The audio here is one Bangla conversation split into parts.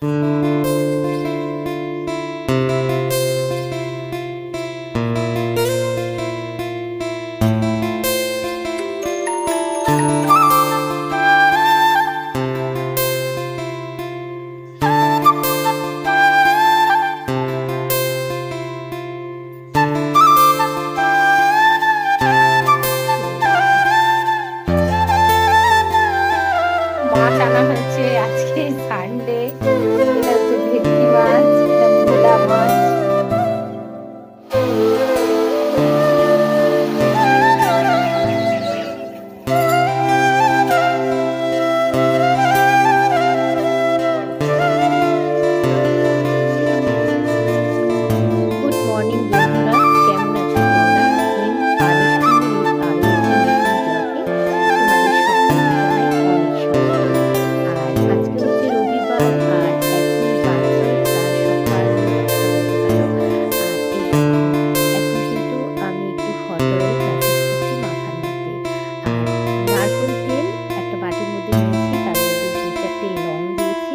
মাছ আনা হয়েছে, আজকে সানডে। এটা হচ্ছে ভেটকি মাছ, এটা ভোলা মাছ। গুড মর্নিং বন্ধুরা, কেমন আছো তোমরা? এম পারমিশন নিউজ আরও একটি নতুন ব্লগে তোমাদের সকলকে জানাই অনেক স্বাগত। আর আজকে হচ্ছে রবিবার, আর এখন বাজে প্রায় সকাল 10টা বলতে পারো। আর এই দেখো, এখন কিন্তু আমি একটু হট অয়েল ম্যাসাজ করছি মাথার মধ্যে। আর নারকেল তেল একটা বাটির মধ্যে নিয়েছি, তার মধ্যে 2-4টে লং দিয়েছি।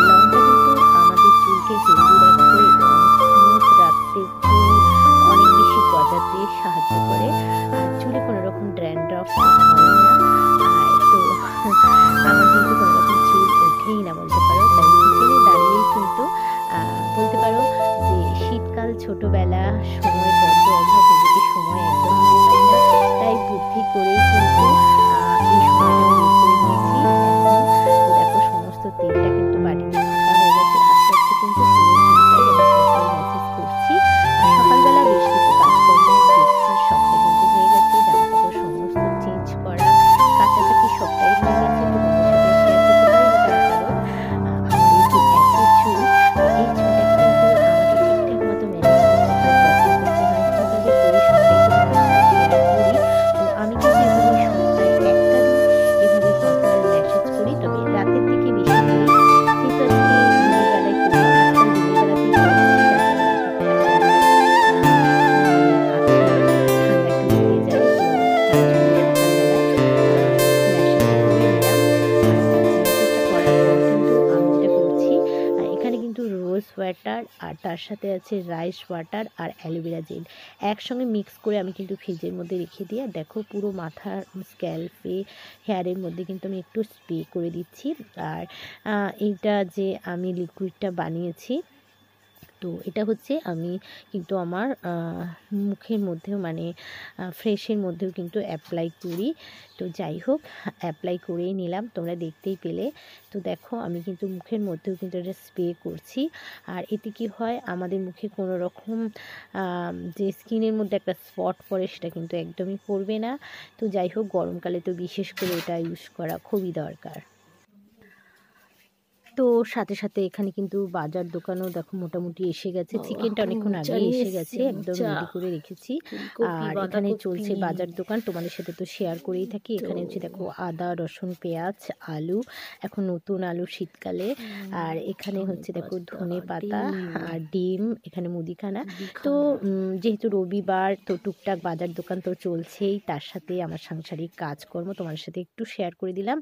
লংটা কিন্তু আমাদের চুলকে হেলদি রাখতে এবং স্মুথ রাখতে, চুল অনেক বেশি গজাতে সাহায্য করে। আর চুলে কোনো রকম ড্যান্ড্রফ হয় না। আর তো আমার যেহেতু কোনো রকম চুল ওঠেই না বলতে পারো, তাই কিচেনে দাঁড়িয়েই কিন্তু বলতে পারো যে শীতকাল, ছোটবেলা, সময়ের বড্ড অভাব, নিজেকে সময় একদম দিতে পারি না, তাই বুদ্ধি করেই কিন্তু এই সময়টা বের করে নিয়েছি এখন। তো দেখো, সমস্ত তেলটা কিন্তু বাটিতে ফাঁকা হয়ে গেছে। আস্তে আস্তে কিন্তু পুরো চুলটাই আমি হট অয়েল ম্যাসাজ করছি। আর সকালবেলা বেশ কিছু কাজকর্ম, ব্রেকফাস্ট সবটাই কিন্তু হয়ে গেছে, জামা কাপড় সমস্ত চেঞ্জ করা, কাচাকাচি সবটাই হয়ে গেছে। তোমাদের সাথে শেয়ার করতে পারিনি, তার কারণ আমার এই যে এত চুল, এই চুলটা কিন্তু আমাকে ঠিকঠাক মতো ম্যানেজ করতে হয়, যত্ন করতে হয়, কীভাবে করি সবটাই তোমাদের সাথে শেয়ার করি। তো আমি কিন্তু এভাবে সপ্তাহে একটা দিন এভাবে হট অয়েল ম্যাসাজ করি, তবে রাতের দিকে বেশি করি। যেহেতু আজকে দিনের বেলায় করি, আজকাল দিনের বেলাতেই করছি, যার কারণে রাতেরটা আমার মানে আছে, ঠান্ডা একটু লেগে যায়, তো তার জন্য সকালবেলায় ম্যাসাজটা করে নিলাম। আর দেখো, ম্যাসাজটা করার পর কিন্তু আমি যেটা করছি, এখানে কিন্তু রোজ ওয়াটার আর তার সাথে আছে রাইস ওয়াটার আর অ্যালোভেরা জেল একসঙ্গে মিক্স করে আমি কিন্তু ফ্রিজের মধ্যে রেখে দিই। আর দেখো, পুরো মাথার স্ক্যাল্পে, হেয়ারের মধ্যে কিন্তু আমি একটু স্প্রে করে দিচ্ছি। আর এইটা যে আমি লিকুইডটা বানিয়েছি, তো এটা হচ্ছে আমি কিন্তু আমার মুখের মধ্যেও মানে ফ্রেশের মধ্যেও কিন্তু অ্যাপ্লাই করি। তো যাই হোক, অ্যাপ্লাই করেই নিলাম, তোমরা দেখতেই পেলে। তো দেখো, আমি কিন্তু মুখের মধ্যেও কিন্তু এটা স্প্রে করছি। আর এতে কি হয়, আমাদের মুখে কোনো রকম যে স্কিনের মধ্যে একটা স্পট পড়ে, সেটা কিন্তু একদমই পড়বে না। তো যাই হোক, গরমকালে তো বিশেষ করে এটা ইউজ করা খুবই দরকার। তো সাথে সাথে এখানে কিন্তু বাজার দোকানও দেখো মোটামুটি এসে গেছে। চিকেনটা অনেকক্ষণ আগেই এসে গেছে, একদম রেডি করে রেখেছি। আর এখানে চলছে বাজার দোকান, তোমাদের সাথে তো শেয়ার করেই থাকি। এখানে হচ্ছে দেখো আদা, রসুন, পেঁয়াজ, আলু, এখন নতুন আলু শীতকালে। আর এখানে হচ্ছে দেখো ধনে পাতা আর ডিম, এখানে মুদিখানা। তো যেহেতু রবিবার, তো টুকটাক বাজার দোকান তো চলছেই, তার সাথে আমার সাংসারিক কাজকর্ম তোমাদের সাথে একটু শেয়ার করে দিলাম।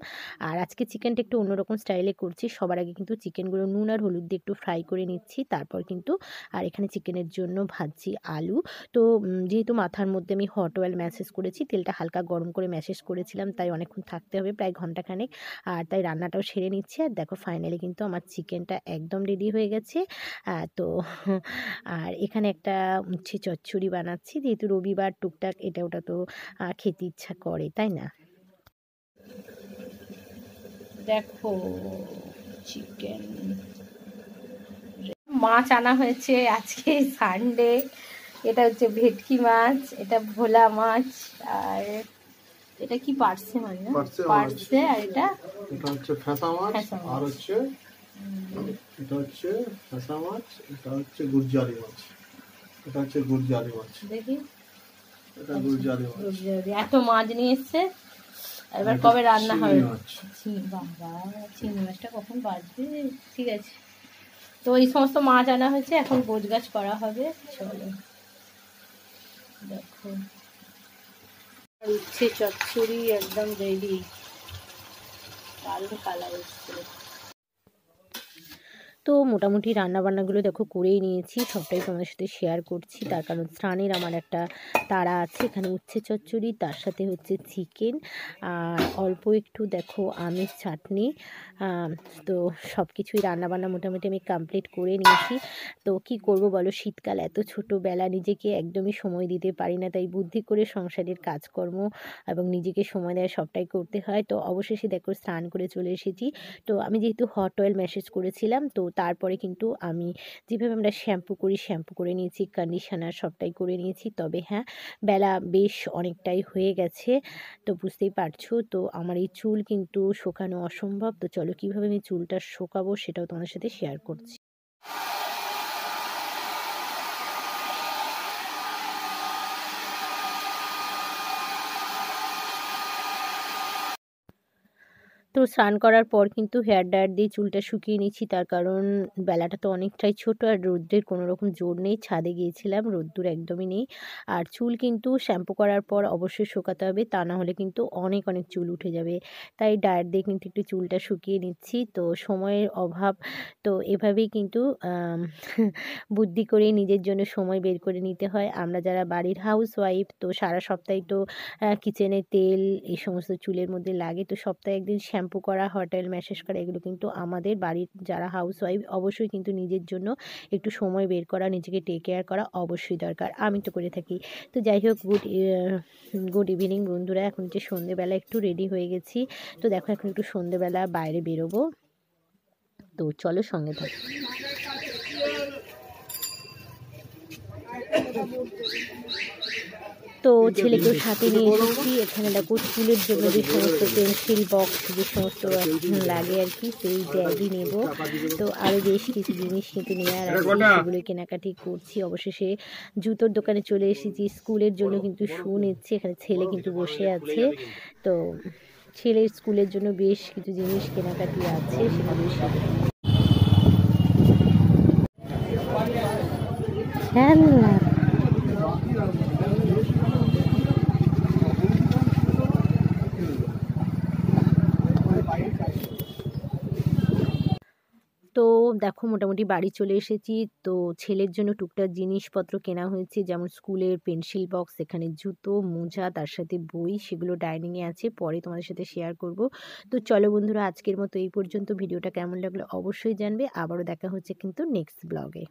আর আজকে চিকেনটা একটু অন্যরকম স্টাইলে করছি। সবার আগে কিন্তু চিকেনগুলো নুন আর হলুদ দিয়ে একটু ফ্রাই করে নিচ্ছি, তারপর কিন্তু আর এখানে চিকেনের জন্য ভাজছি আলু। তো যেহেতু মাথার মধ্যে আমি হট অয়েল ম্যাসাজ করেছি, তেলটা হালকা গরম করে ম্যাসাজ করেছিলাম, তাই অনেকক্ষণ থাকতে হবে, প্রায় ঘন্টাখানেক। আর তাই রান্নাটাও সেরে নিচ্ছি। আর দেখো, ফাইনালি কিন্তু আমার চিকেনটা একদম রেডি হয়ে গেছে। তো আর এখানে একটা উচ্ছে চচ্চড়ি বানাচ্ছি, যেহেতু রবিবার টুকটাক এটা ওটা তো খেতে ইচ্ছা করে, তাই না? দেখো, চিকেন মাছ আনা হয়েছে, আজকে সানডে। এটা হচ্ছে ভেটকি মাছ, এটা ভোলা মাছ, আর এটা কি পার্সে মাছ না, পার্সে। আর এটা হচ্ছে ফেসা মাছ, আর হচ্ছে এটা হচ্ছে ফেসা মাছ, এটা হচ্ছে গুরজারি মাছ, এটা হচ্ছে গুরজারি মাছ। দেখি, এটা গুরজারি মাছ। এত মাছ নিয়ে এসছে, এবার কবে রান্না হবে? বাবা, চিংড়ি মাছটা কখন বাজবে? ঠিক আছে, তো এই সমস্ত মাছ আনা হয়েছে, এখন গোছগাছ করা হবে। চলো দেখো, উচ্ছে চচ্চড়ি একদম রেডি, দারুণ কালার এসছে। তো মোটামুটি রান্নাবান্নাগুলো দেখো করেই নিয়েছি, সবটাই তোমাদের সাথে শেয়ার করছি। তার কারণ স্নানের আমার একটা তাড়া আছে। এখানে উচ্ছে চচ্চড়ি, তার সাথে হচ্ছে চিকেন, আর অল্প একটু দেখো আমের চাটনি। তো সব কিছুই রান্নাবান্না মোটামুটি আমি কমপ্লিট করে নিয়েছি। তো কি করব বলো, শীতকাল, এত ছোটোবেলা, নিজেকে একদমই সময় দিতে পারি না, তাই বুদ্ধি করে সংসারের কাজকর্ম এবং নিজেকে সময় দেওয়া সবটাই করতে হয়। তো অবশেষে দেখো স্নান করে চলে এসেছি। তো আমি যেহেতু হট অয়েল ম্যাসেজ করেছিলাম, তো তারপরে কিন্তু আমি যেভাবে আমরা শ্যাম্পু করি শ্যাম্পু করে নিয়েছি, কন্ডিশনার সবটাই করে নিয়েছি। তবে হ্যাঁ, বেলা বেশ অনেকটাই হয়ে গেছে, তো বুঝতেই পারছো। তো আমার এই চুল কিন্তু শোকানো অসম্ভব। তো চলো কীভাবে আমি চুলটা শোকাবো সেটাও তোমাদের সাথে শেয়ার করছি। তো স্নান করার পর কিন্তু হেয়ার ড্রায়ার দিয়ে চুলটা শুকিয়ে নিচ্ছি, তার কারণ বেলাটা তো অনেকটাই ছোট আর রৌদ্রের কোনো রকম জোর নেই। ছাদে গিয়েছিলাম, রোদ্দুর একদমই নেই। আর চুল কিন্তু শ্যাম্পু করার পর অবশ্যই শুকাতে হবে, তা না হলে কিন্তু অনেক অনেক চুল উঠে যাবে। তাই ড্রায়ার দিয়ে কিন্তু একটু চুলটা শুকিয়ে নিচ্ছি। তো সময়ের অভাব, তো এভাবেই কিন্তু বুদ্ধি করে নিজের জন্য সময় বের করে নিতে হয়। আমরা যারা বাড়ির হাউসওয়াইফ, তো সারা সপ্তাহে তো কিচেনে তেল এই সমস্ত চুলের মধ্যে লাগে। তো সপ্তাহে একদিন শ্যাম্পু করা, হট অয়েল ম্যাসেজ করা, এগুলো কিন্তু আমাদের বাড়ির যারা হাউসওয়াইফ অবশ্যই কিন্তু নিজের জন্য একটু সময় বের করা, নিজেকে টেক কেয়ার করা অবশ্যই দরকার। আমি তো করে থাকি। তো যাই হোক, গুড ইভিনিং বন্ধুরা। এখন যে সন্ধেবেলা একটু রেডি হয়ে গেছি। তো দেখো এখন একটু সন্ধেবেলা বাইরে বেরোবো, তো চলো সঙ্গে থাকো। তো ছেলেকেও সাথে নিয়ে এসেছি। এখানে দেখো স্কুলের জন্য যে সমস্ত পেন্সিল বক্স, যে সমস্ত লাগে আর কি, সেই ব্যাগই নেব। তো আরও বেশ কিছু জিনিস কিন্তু নেওয়ার আছে, সেগুলো কেনাকাটি করছি। অবশেষে জুতোর দোকানে চলে এসেছি, স্কুলের জন্য কিন্তু শু নিচ্ছি। এখানে ছেলে কিন্তু বসে আছে। তো ছেলের স্কুলের জন্য বেশ কিছু জিনিস কেনাকাটি আছে, সেগুলো হ্যাঁ। তো দেখো মোটামুটি বাড়ি চলে এসেছি। তো ছেলের জন্য টুকটাক জিনিসপত্র কেনা হয়েছে, যেমন স্কুলের পেন্সিল বক্স, এখানে জুতো, মোজা, তার সাথে বই, সেগুলো ডাইনিংয়ে আছে, পরে তোমাদের সাথে শেয়ার করব। তো চলো বন্ধুরা, আজকের মতো এই পর্যন্ত। ভিডিওটা কেমন লাগলো অবশ্যই জানবে। আবারও দেখা হচ্ছে কিন্তু নেক্সট ব্লগে।